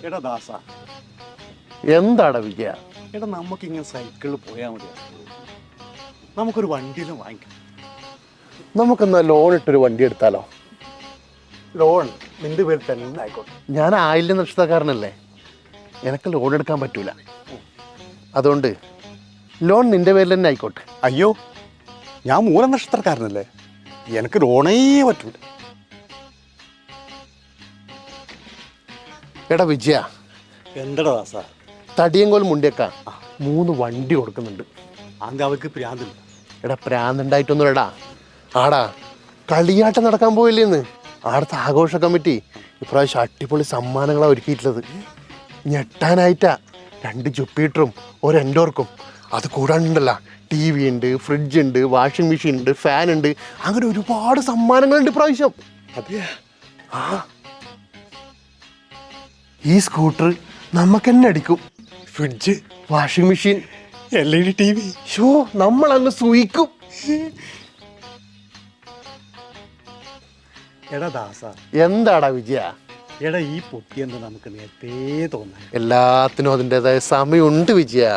എടാ ദാസ, എന്താടാ വിജയ? എടാ നമുക്കിങ്ങനെ സൈക്കിളിൽ പോയാൽ മതി. നമുക്കൊരു വണ്ടിയിലും വാങ്ങിക്കാം. നമുക്കെന്നാ ലോൺ ഇട്ടൊരു വണ്ടി എടുത്താലോ? ലോൺ നിന്റെ പേരിൽ തന്നെ ആയിക്കോട്ടെ. ഞാൻ 1000 നക്ഷത്രക്കാരനല്ലേ, എനിക്ക് ലോൺ എടുക്കാൻ പറ്റൂല. അതുകൊണ്ട് ലോൺ നിന്റെ പേരിൽ തന്നെ ആയിക്കോട്ടെ. അയ്യോ, ഞാൻ 3 നക്ഷത്രക്കാരനല്ലേ, എനിക്ക് ലോണേ പറ്റൂല. എടാ വിജയ, എന്തടാ ദാസ? തടിയങ്കോൽ മുണ്ടിയൊക്കെ 3 വണ്ടി കൊടുക്കുന്നുണ്ട്. അന്ത് അവർക്ക് പ്രാന്തില്ല. എടാ പ്രാന്തുണ്ടായിട്ടൊന്നും എടാ, ആടാ കളിയാട്ടം നടക്കാൻ പോയില്ലേന്ന്. ആടത്തെ ആഘോഷ കമ്മിറ്റി ഇപ്രാവശ്യം അടിപൊളി സമ്മാനങ്ങളാണ് ഒരുക്കിയിട്ടുള്ളത്. ഞെട്ടാനായിട്ടാ 2 ജുപ്പിറ്ററും ഒരു എൻഡോർക്കും. അത് കൂടാണ്ടുണ്ടല്ലോ, TV ഉണ്ട്, ഫ്രിഡ്ജ് ഉണ്ട്, വാഷിംഗ് മെഷീൻ ഉണ്ട്, ഫാൻ ഉണ്ട്, അങ്ങനെ ഒരുപാട് സമ്മാനങ്ങളുണ്ട് ഇപ്രാവശ്യം. അതെയാ? ആ, ഈ സ്കൂട്ടർ നമുക്ക് തന്നെ അടിക്കും. Fridge, washing machine, LED TV. Show നമ്മൾ അങ്ങ് സൂയിക്കും. എടാ ദാസ, എന്താടാ വിജയ? എടാ ഈ പൊട്ടിയെന്ന് നമുക്ക് നേരത്തെ തോന്നാം. എല്ലാത്തിനും അതിൻ്റെതായ സമയമുണ്ട് വിജയ.